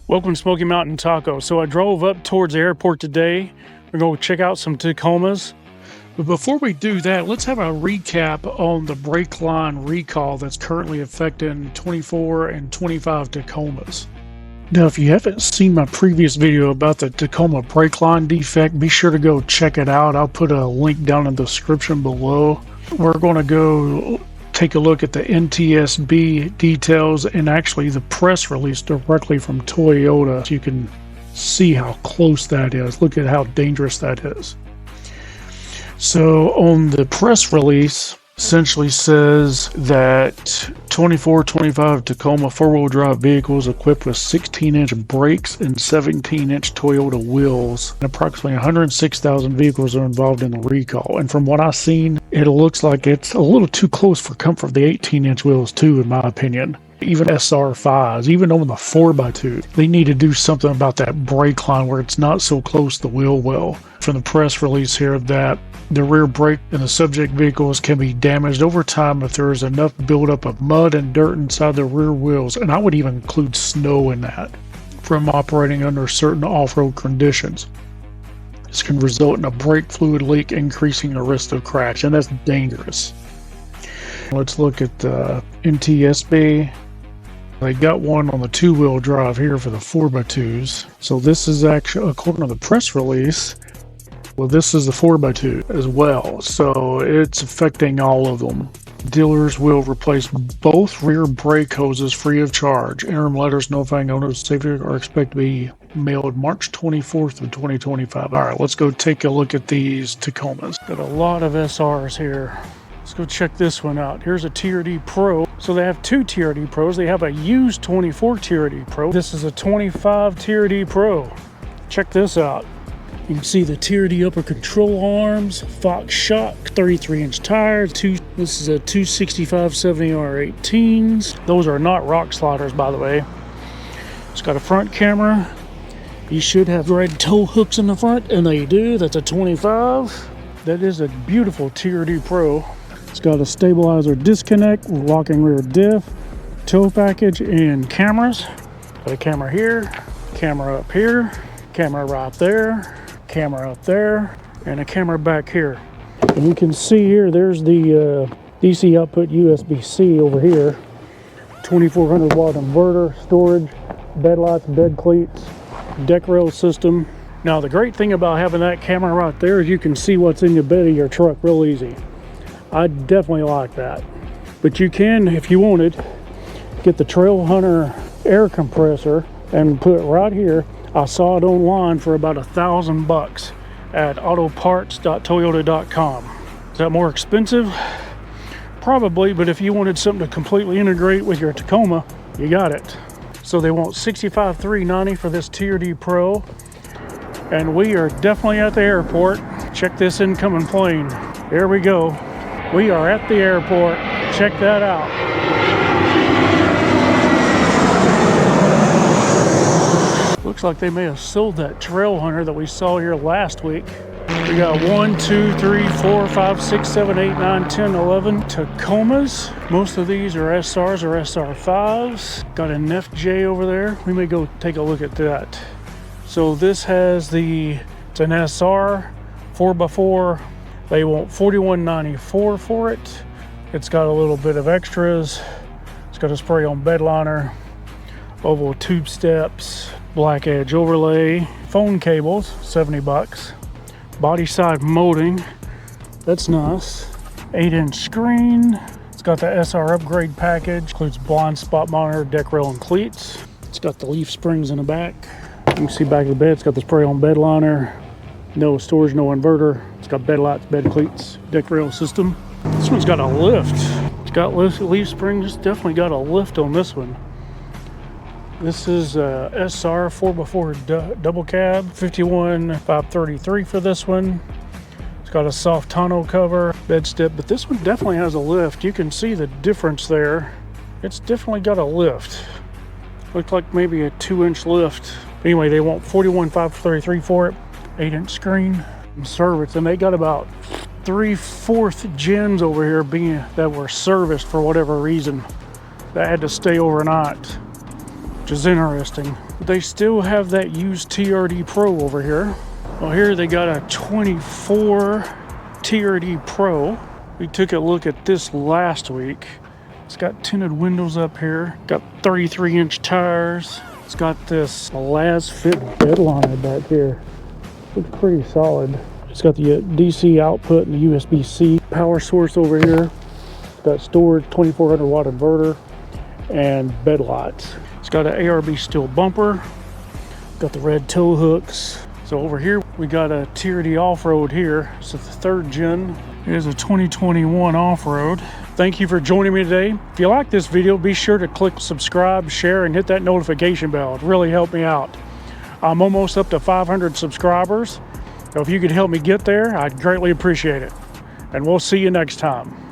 Welcome to Smoky Mountain Taco. So I drove up towards the airport today. We're going to check out some Tacomas. But before we do that, let's have a recap on the brake line recall that's currently affecting 24 and 25 Tacomas. Now, if you haven't seen my previous video about the Tacoma brake line defect, be sure to go check it out. I'll put a link down in the description below. We're going to go take a look at the NTSB details and actually the press release directly from Toyota so you can see how close that is. Look at how dangerous that is. So on the press release, essentially says that 24-25 Tacoma four-wheel drive vehicles equipped with 16-inch brakes and 17-inch Toyota wheels. And approximately 106,000 vehicles are involved in the recall. And from what I've seen, it looks like it's a little too close for comfort for the 18-inch wheels too, in my opinion. Even SR5s, even on the 4x2, they need to do something about that brake line where it's not so close to the wheel well. From the press release here, that the rear brake in the subject vehicles can be damaged over time if there is enough buildup of mud and dirt inside the rear wheels, and I would even include snow in that, from operating under certain off-road conditions. This can result in a brake fluid leak, increasing the risk of crash, and that's dangerous. Let's look at the NTSB. They got one on the two-wheel drive here for the 4x2s. So this is actually, according to the press release, well, this is the 4x2 as well. So it's affecting all of them. Dealers will replace both rear brake hoses free of charge. Interim letters notifying owners of safety are expected to be mailed March 24th of 2025. All right, let's go take a look at these Tacomas. Got a lot of SRs here. Let's go check this one out. Here's a TRD Pro. So they have two TRD Pros. They have a used 24 TRD Pro. This is a 25 TRD Pro. Check this out. You can see the TRD upper control arms, Fox shock, 33-inch tires. This is a 265/70R18s. Those are not rock sliders, by the way. It's got a front camera. You should have red tow hooks in the front, and they do. That's a 25. That is a beautiful TRD Pro. It's got a stabilizer disconnect, locking rear diff, tow package, and cameras. Got a camera here, camera up here, camera right there, camera up there, and a camera back here. And you can see here, there's the DC output USB-C over here. 2400 watt inverter, storage, bed lights, bed cleats, deck rail system. Now the great thing about having that camera right there is you can see what's in the bed of your truck real easy. I definitely like that. But you can, if you wanted, get the Trail Hunter air compressor and put it right here. I saw it online for about $1,000 at autoparts.toyota.com. Is that more expensive? Probably, but if you wanted something to completely integrate with your Tacoma, you got it. So they want $65,390 for this TRD Pro. And we are definitely at the airport. Check this incoming plane. Here we go. We are at the airport. Check that out. Looks like they may have sold that Trail Hunter that we saw here last week. We got 1, 2, 3, 4, 5, 6, 7, 8, 9, 10, 11 Tacomas. Most of these are SRs or SR5s. Got an FJ over there. We may go take a look at that. So this has it's an SR 4x4. They want $41.94 for it. It's got a little bit of extras. It's got a spray on bed liner, oval tube steps, black edge overlay, phone cables, $70. Body side molding, that's nice. 8-inch screen. It's got the SR upgrade package, includes blind spot monitor, deck rail, and cleats. It's got the leaf springs in the back. You can see back of the bed, it's got the spray on bed liner. No storage, no inverter. It's got bed lights, bed cleats, deck rail system. This one's got a lift. It's got leaf springs, definitely got a lift on this one. This is a SR 4x4 double cab, $51,533 for this one. It's got a soft tonneau cover, bed step, but this one definitely has a lift. You can see the difference there. It's definitely got a lift. Looks like maybe a 2-inch lift. Anyway, they want $41,533 for it. 8-inch screen, service, and they got about 3/4 gens over here that were serviced for whatever reason that had to stay overnight. which is interesting. They still have that used TRD Pro over here. Well, here they got a 24 TRD Pro. We took a look at this last week. It's got tinted windows up here, got 33-inch tires. It's got this Las Fit bed liner back here. Looks pretty solid. It's got the DC output and the USB-C power source over here. It's got storage, 2400 watt inverter, and bed lights. It's got an ARB steel bumper. Got the red tow hooks. So over here we got a TRD Offroad here. It's the 3rd gen. It is a 2021 Offroad. Thank you for joining me today. If you like this video, be sure to click subscribe, share, and hit that notification bell. It really helped me out. I'm almost up to 500 subscribers. So if you could help me get there, I'd greatly appreciate it. And we'll see you next time.